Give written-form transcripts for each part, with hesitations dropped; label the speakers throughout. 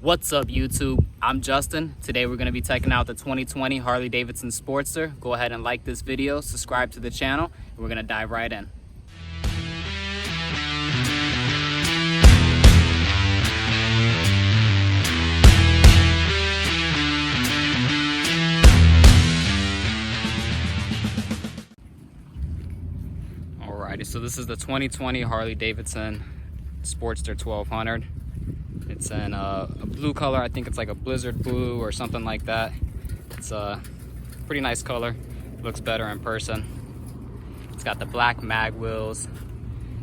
Speaker 1: What's up, YouTube? I'm Justin. Today we're going to be checking out the 2020 Harley Davidson Sportster. Go ahead and like this video, subscribe to the channel, and we're going to dive right in. Alrighty, so this is the 2020 Harley Davidson Sportster 1200. It's in a blue color. I think it's like a blizzard blue or something like that. It's a pretty nice color. Looks better in person. It's got the black mag wheels.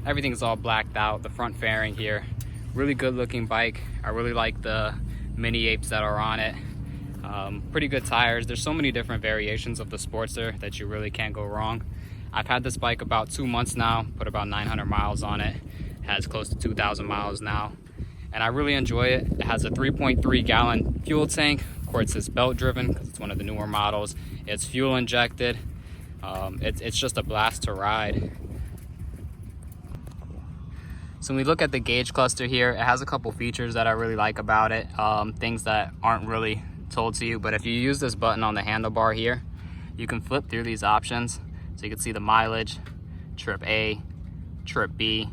Speaker 1: Everything's all blacked out. The front fairing here. Really good looking bike. I really like the mini apes that are on it. Pretty good tires. There's so many different variations of the Sportster that you really can't go wrong. I've had this bike about 2 months now. Put about 900 miles on it. Has close to 2,000 miles now. And I really enjoy it. It has a 3.3 gallon fuel tank. Of course, it's belt driven because it's one of the newer models. It's fuel injected. It's just a blast to ride. So when we look at the gauge cluster here, it has a couple features that I really like about it. Things that aren't really told to you, but if you use this button on the handlebar here, you can flip through these options. So you can see the mileage, trip A, trip B.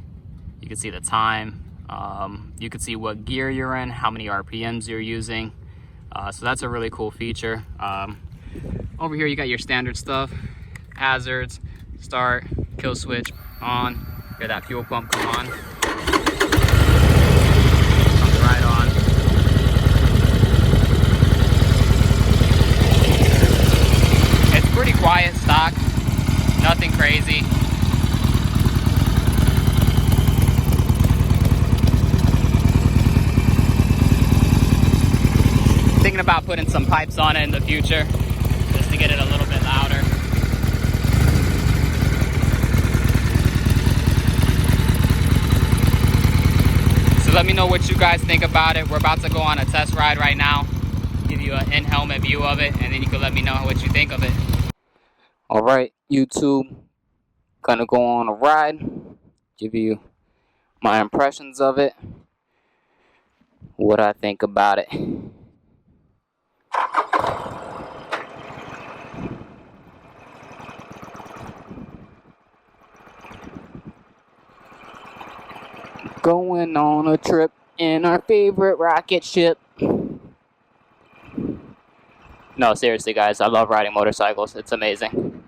Speaker 1: You can see the time. You can see what gear you're in, how many RPMs you're using. So that's a really cool feature. Over here you got your standard stuff. Hazards, start, kill switch, on. Hear that fuel pump come on. Comes right on. It's pretty quiet stock, nothing crazy. Thinking about putting some pipes on it in the future just to get it a little bit louder. So let me know what you guys think about it. We're about to go on a test ride right now, give you an in-helmet view of it, and then you can let me know what you think of it. All right, YouTube, gonna go on a ride, give you my impressions of it, what I think about it. Going on a trip in our favorite rocket ship. No, seriously, guys, I love riding motorcycles. It's amazing.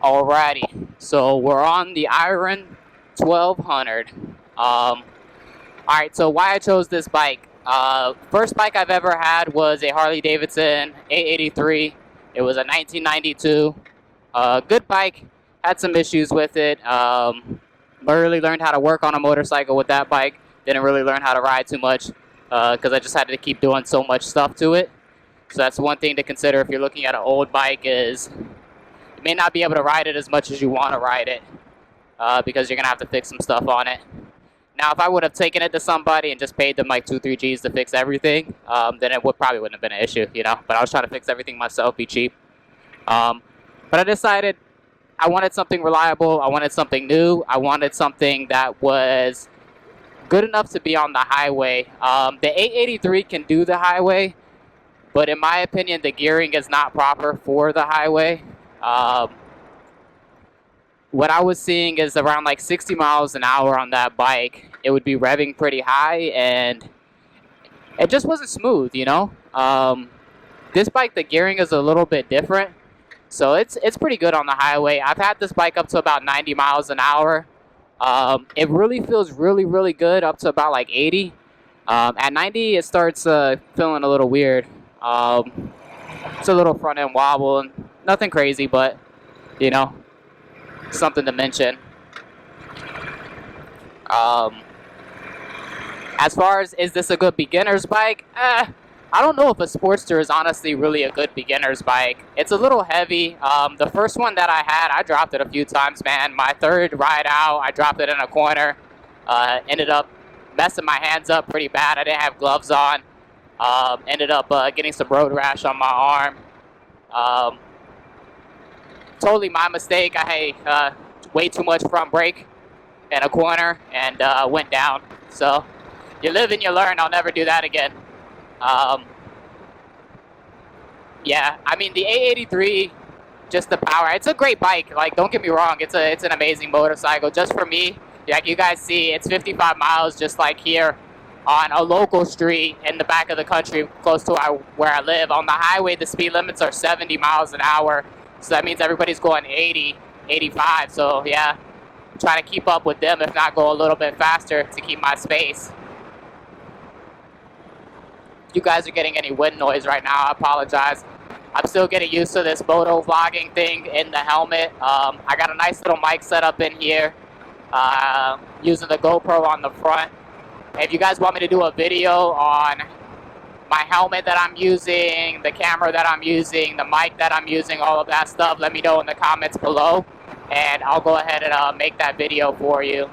Speaker 1: Alrighty, so we're on the Iron 1200. Alright, so why I chose this bike. First bike I've ever had was a Harley Davidson 883. It was a 1992. Good bike. Had some issues with it. Really learned how to work on a motorcycle with that bike. Didn't really learn how to ride too much because I just had to keep doing so much stuff to it. So that's one thing to consider if you're looking at an old bike, is you may not be able to ride it as much as you want to ride it because you're going to have to fix some stuff on it. Now, if I would have taken it to somebody and just paid them like 2-3 G's to fix everything, then it probably wouldn't have been an issue, you know. But I was trying to fix everything myself, be cheap. But I decided I wanted something reliable. I wanted something new. I wanted something that was good enough to be on the highway. The 883 can do the highway, but in my opinion, the gearing is not proper for the highway. What I was seeing is around like 60 miles an hour on that bike. It would be revving pretty high, and it just wasn't smooth, you know? This bike, the gearing is a little bit different. So it's pretty good on the highway. I've had this bike up to about 90 miles an hour. It really feels really good up to about like 80. At 90, it starts feeling a little weird. It's a little front end wobble and nothing crazy, but you know, something to mention. As far as, is this a good beginner's bike? I don't know if a Sportster is honestly really a good beginner's bike. It's a little heavy. The first one that I had, I dropped it a few times, man. My third ride out, I dropped it in a corner. Ended up messing my hands up pretty bad. I didn't have gloves on. Ended up getting some road rash on my arm. Totally my mistake. I had way too much front brake in a corner and went down. So you live and you learn. I'll never do that again. Yeah, I mean the A83, just the power. It's a great bike. Like, don't get me wrong. It's an amazing motorcycle. Just for me, like you guys see, it's 55 miles, just like here on a local street in the back of the country, close to where I live. On the highway, the speed limits are 70 miles an hour. So that means everybody's going 80, 85. So yeah, I'm trying to keep up with them, if not go a little bit faster to keep my space. If you guys are getting any wind noise right now, I apologize. I'm still getting used to this moto vlogging thing in the helmet. I got a nice little mic set up in here, using the GoPro on the front. If you guys want me to do a video on my helmet that I'm using, the camera that I'm using, the mic that I'm using, all of that stuff, let me know in the comments below, and I'll go ahead and make that video for you.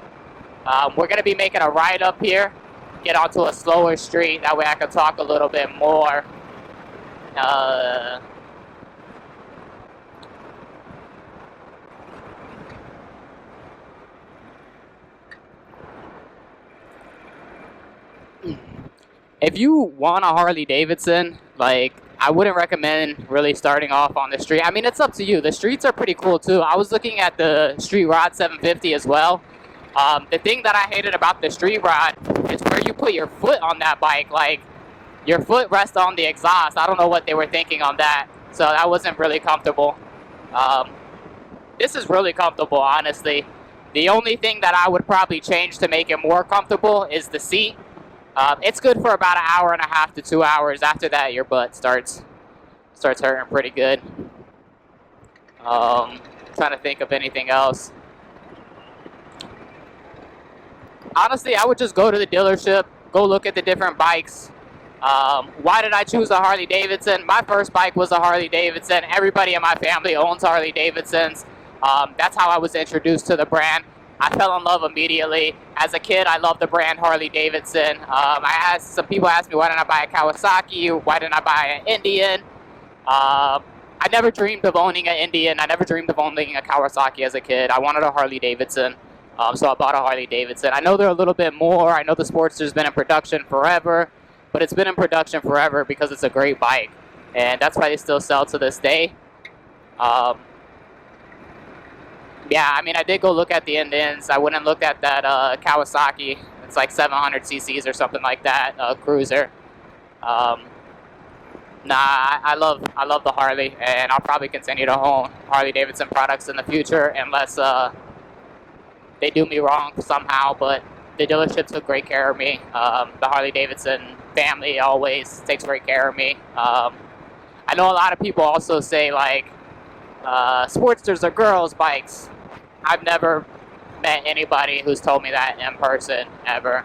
Speaker 1: We're going to be making a ride up here, get onto a slower street, that way I can talk a little bit more. If you want a Harley Davidson, like, I wouldn't recommend really starting off on the street. I mean, it's up to you. The streets are pretty cool too. I was looking at the Street Rod 750 as well. The thing that I hated about the Street Rod is where you put your foot on that bike. Like, your foot rests on the exhaust. I don't know what they were thinking on that. So that wasn't really comfortable. This is really comfortable, honestly. The only thing that I would probably change to make it more comfortable is the seat. It's good for about an hour and a half to 2 hours. After that, your butt starts hurting pretty good. Trying to think of anything else. Honestly, I would just go to the dealership, go look at the different bikes. Why did I choose a Harley Davidson? My first bike was a Harley Davidson. Everybody in my family owns Harley Davidsons. That's how I was introduced to the brand. I fell in love immediately. As a kid, I loved the brand Harley Davidson. Some people asked me, why didn't I buy a Kawasaki? Why didn't I buy an Indian? I never dreamed of owning an Indian. I never dreamed of owning a Kawasaki as a kid. I wanted a Harley Davidson, so I bought a Harley Davidson. I know they're a little bit more. I know the Sportster's been in production forever, but it's been in production forever because it's a great bike, and that's why they still sell to this day. Yeah, I mean, I did go look at the Indians. I went and looked at that Kawasaki. It's like 700 cc's or something like that, cruiser. Nah, I love the Harley, and I'll probably continue to own Harley Davidson products in the future unless they do me wrong somehow. But the dealership took great care of me. The Harley Davidson family always takes great care of me. I know a lot of people also say, like, Sportsters are girls' bikes. I've never met anybody who's told me that in person, ever.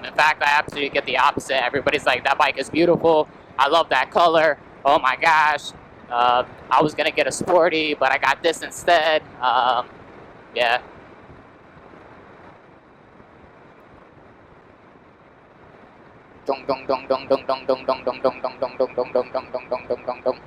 Speaker 1: In fact, I absolutely get the opposite. Everybody's like, that bike is beautiful. I love that color. Oh my gosh. I was going to get a sporty, but I got this instead. Yeah. Dong dong dong dong dong dong dong dong dong dong dong dong dong dong dong dong dong dong dong dong.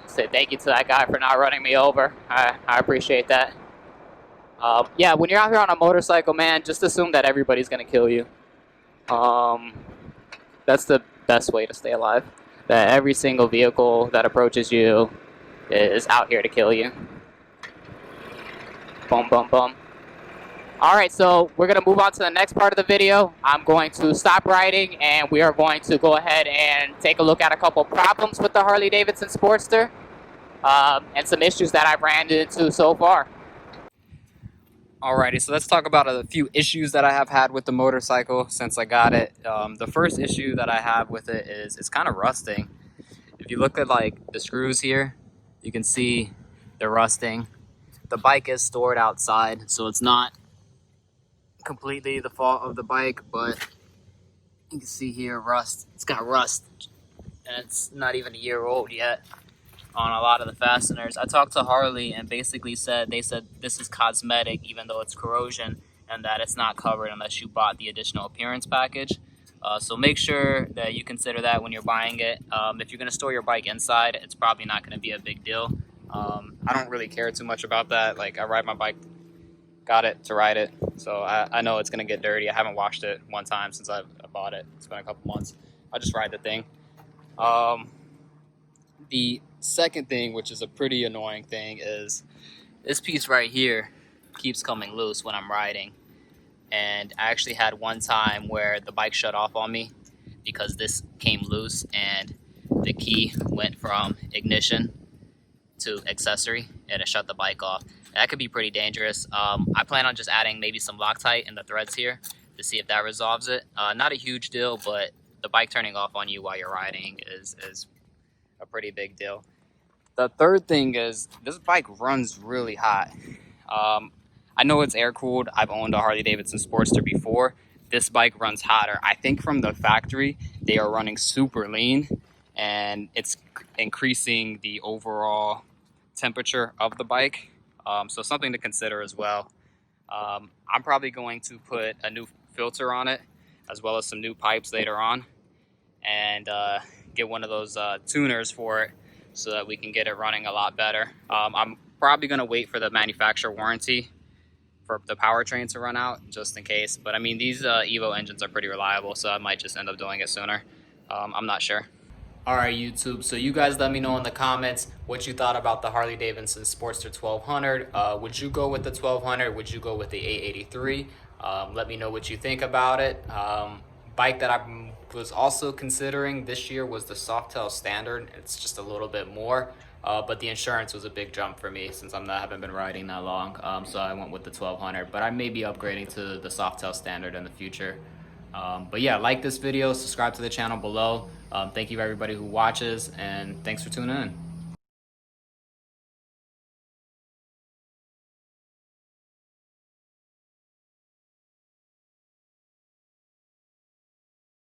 Speaker 1: Say thank you to that guy for not running me over. I appreciate that. Yeah, when you're out here on a motorcycle, man, just assume that everybody's gonna kill you. That's the best way to stay alive. That every single vehicle that approaches you is out here to kill you. Boom, boom, boom. Alright, so we're going to move on to the next part of the video. I'm going to stop riding, and we are going to go ahead and take a look at a couple problems with the Harley Davidson Sportster, and some issues that I've ran into so far.
Speaker 2: Alrighty, so let's talk about a few issues that I have had with the motorcycle since I got it. The first issue that I have with it is it's kind of rusting. If you look at like the screws here, you can see they're rusting. The bike is stored outside, so it's not completely the fault of the bike, but you can see here rust. It's got rust, and it's not even a year old yet on a lot of the fasteners. I talked to Harley and basically they said this is cosmetic, even though it's corrosion, and that it's not covered unless you bought the additional appearance package. So make sure that you consider that when you're buying it. If you're going to store your bike inside, it's probably not going to be a big deal. I don't really care too much about that. Like, I ride my bike, got it to ride it, so I know it's going to get dirty. I haven't washed it one time since I bought it. It's been a couple months. I just ride the thing. The second thing, which is a pretty annoying thing, is this piece right here keeps coming loose when I'm riding. And I actually had one time where the bike shut off on me because this came loose and the key went from ignition to accessory and it shut the bike off. That could be pretty dangerous. I plan on just adding maybe some Loctite in the threads here to see if that resolves it. Not a huge deal, but the bike turning off on you while you're riding is a pretty big deal. The third thing is this bike runs really hot. I know it's air cooled. I've owned a Harley Davidson Sportster before. This bike runs hotter. I think from the factory, they are running super lean and it's increasing the overall temperature of the bike. So something to consider as well. I'm probably going to put a new filter on it as well as some new pipes later on and get one of those tuners for it so that we can get it running a lot better. I'm probably going to wait for the manufacturer warranty for the powertrain to run out just in case. But I mean, these Evo engines are pretty reliable, so I might just end up doing it sooner. I'm not sure. Alright YouTube, so you guys let me know in the comments what you thought about the Harley Davidson Sportster 1200. Would you go with the 1200? Would you go with the 883? Let me know what you think about it. Bike that I was also considering this year was the Softail Standard. It's just a little bit more, but the insurance was a big jump for me since I haven't been riding that long. So I went with the 1200, but I may be upgrading to the Softail Standard in the future. But yeah, like this video, subscribe to the channel below. Thank you everybody who watches, and thanks for tuning in.